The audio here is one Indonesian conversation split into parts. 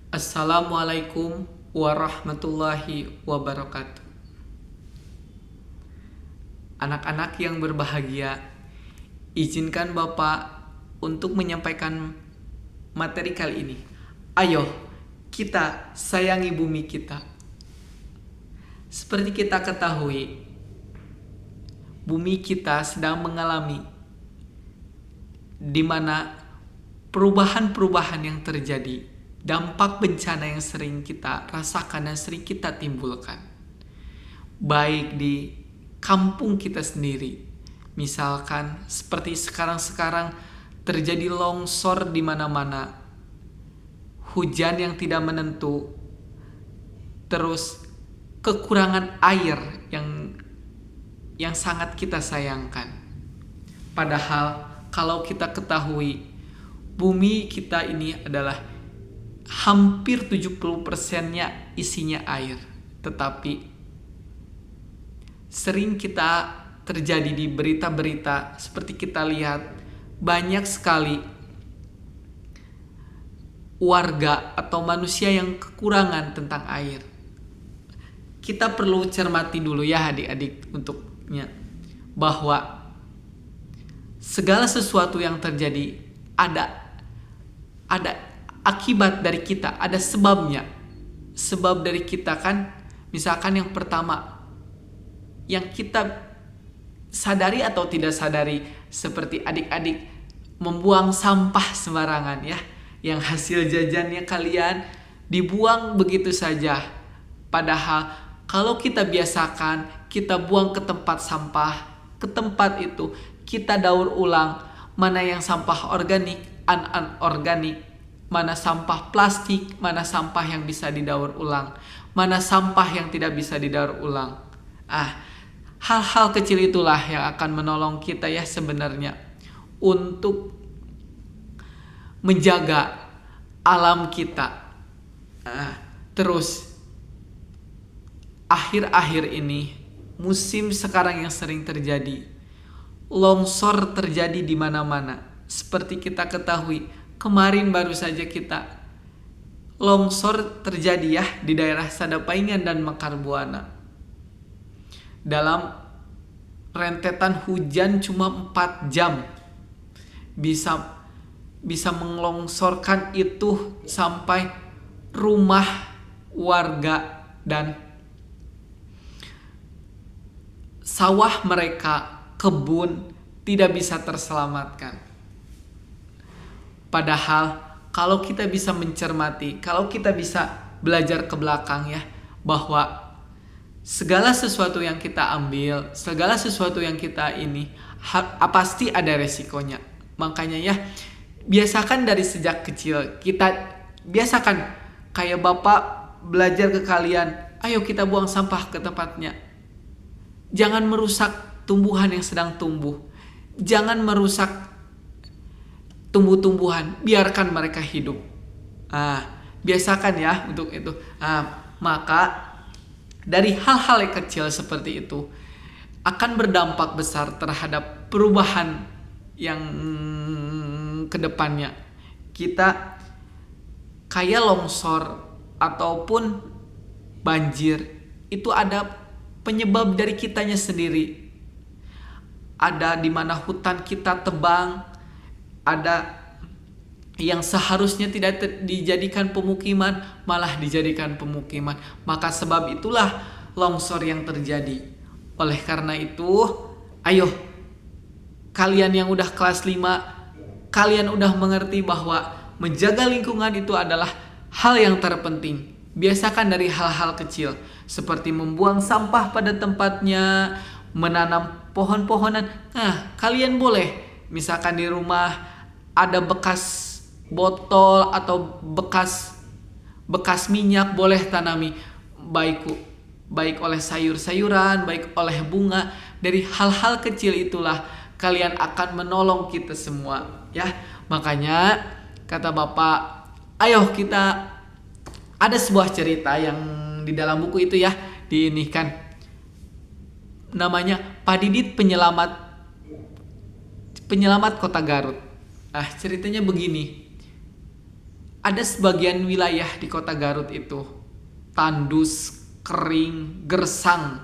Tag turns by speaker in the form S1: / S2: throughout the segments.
S1: Assalamualaikum warahmatullahi wabarakatuh. Anak-anak yang berbahagia, izinkan Bapak untuk menyampaikan materi kali ini. Ayo, kita sayangi bumi kita. Seperti kita ketahui, bumi kita sedang mengalami di mana perubahan-perubahan yang terjadi, dampak bencana yang sering kita rasakan dan sering kita timbulkan, baik di kampung kita sendiri, misalkan seperti sekarang terjadi longsor di mana-mana, hujan yang tidak menentu, terus kekurangan air yang sangat kita sayangkan. Padahal kalau kita ketahui, bumi kita ini adalah hampir 70%-nya isinya air. Tetapi sering kita terjadi di berita-berita seperti kita lihat, banyak sekali warga atau manusia yang kekurangan tentang air. Kita perlu cermati dulu ya adik-adik untuknya, bahwa segala sesuatu yang terjadi ada akibat dari kita, ada sebabnya. Sebab dari kita kan, misalkan yang pertama, yang kita sadari atau tidak sadari, seperti adik-adik membuang sampah sembarangan ya, yang hasil jajannya kalian dibuang begitu saja. Padahal kalau kita biasakan, kita buang ke tempat sampah, ke tempat itu kita daur ulang, mana yang sampah organik, anorganik, mana sampah plastik, mana sampah yang bisa didaur ulang, mana sampah yang tidak bisa didaur ulang. Hal-hal kecil itulah yang akan menolong kita ya sebenarnya untuk menjaga alam kita. Terus akhir-akhir ini, musim sekarang yang sering terjadi, longsor terjadi di mana-mana. Seperti kita ketahui, kemarin baru saja kita longsor terjadi ya di daerah Sadapaingan dan Mekar Buana. Dalam rentetan hujan cuma 4 jam bisa mengelongsorkan itu sampai rumah warga dan sawah mereka, kebun tidak bisa terselamatkan. Padahal kalau kita bisa mencermati, kalau kita bisa belajar ke belakang ya, bahwa segala sesuatu yang kita ambil, segala sesuatu yang kita ini pasti ada resikonya. Makanya ya, biasakan dari sejak kecil, kita biasakan kayak Bapak belajar ke kalian, ayo kita buang sampah ke tempatnya. Jangan merusak tumbuhan yang sedang tumbuh. Jangan merusak tumbuh-tumbuhan, biarkan mereka hidup. Biasakan ya untuk itu. Maka dari hal-hal yang kecil seperti itu akan berdampak besar terhadap perubahan yang kedepannya. Kita kayak longsor ataupun banjir, itu ada penyebab dari kitanya sendiri. Ada di mana hutan kita tebang, ada yang seharusnya tidak dijadikan pemukiman malah dijadikan pemukiman. Maka sebab itulah longsor yang terjadi. Oleh karena itu, ayo kalian yang udah kelas 5, kalian udah mengerti bahwa menjaga lingkungan itu adalah hal yang terpenting. Biasakan dari hal-hal kecil seperti membuang sampah pada tempatnya, menanam pohon-pohonan. Kalian boleh misalkan di rumah ada bekas botol atau bekas minyak, boleh tanami, baik oleh sayur-sayuran, baik oleh bunga. Dari hal-hal kecil itulah kalian akan menolong kita semua ya. Makanya kata Bapak, ayo kita, ada sebuah cerita yang di dalam buku itu ya, diinikan namanya Pak Didit penyelamat kota Garut. Ceritanya begini. Ada sebagian wilayah di kota Garut itu tandus, kering, gersang.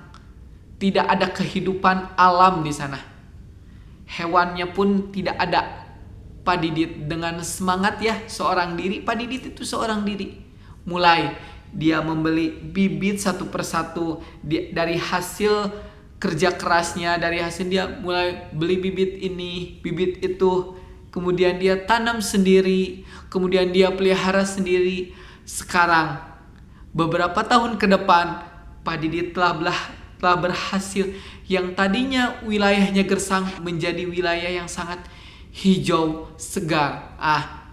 S1: Tidak ada kehidupan alam di sana. Hewannya pun tidak ada. Pak Didit dengan semangat ya, seorang diri. Pak Didit itu seorang diri. Mulai dia membeli bibit satu persatu dari hasil kerja kerasnya, dari hasil dia mulai beli bibit ini, bibit itu. Kemudian dia tanam sendiri, kemudian dia pelihara sendiri. Sekarang beberapa tahun ke depan Pak Didit telah berhasil yang tadinya wilayahnya gersang menjadi wilayah yang sangat hijau, segar.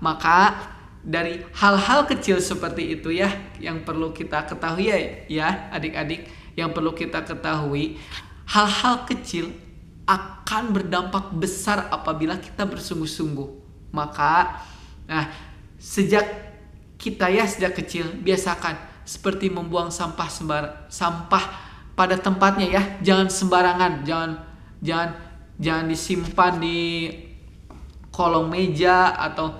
S1: Maka dari hal-hal kecil seperti itu ya yang perlu kita ketahui ya adik-adik, yang perlu kita ketahui, hal-hal kecil akan berdampak besar apabila kita bersungguh-sungguh. Maka sejak kecil biasakan seperti membuang sampah pada tempatnya ya, jangan sembarangan, jangan disimpan di kolong meja atau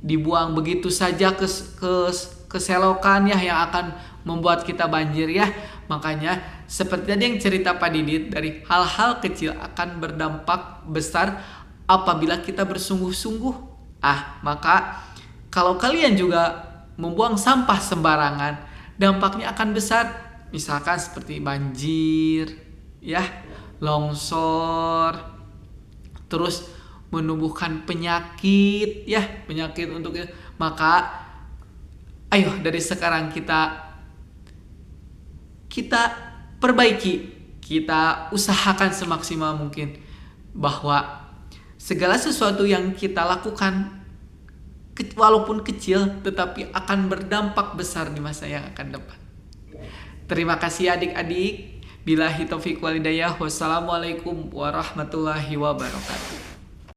S1: dibuang begitu saja ke selokan ya, yang akan membuat kita banjir ya. Makanya seperti tadi yang cerita Pak Didit, dari hal-hal kecil akan berdampak besar apabila kita bersungguh-sungguh. Maka kalau kalian juga membuang sampah sembarangan, dampaknya akan besar. Misalkan seperti banjir ya, longsor, terus menumbuhkan penyakit untuk itu. Maka ayo dari sekarang kita perbaiki, kita usahakan semaksimal mungkin bahwa segala sesuatu yang kita lakukan walaupun kecil tetapi akan berdampak besar di masa yang akan depan. Terima kasih adik-adik. Billahi taufiq wal hidayah. Wassalamualaikum warahmatullahi wabarakatuh.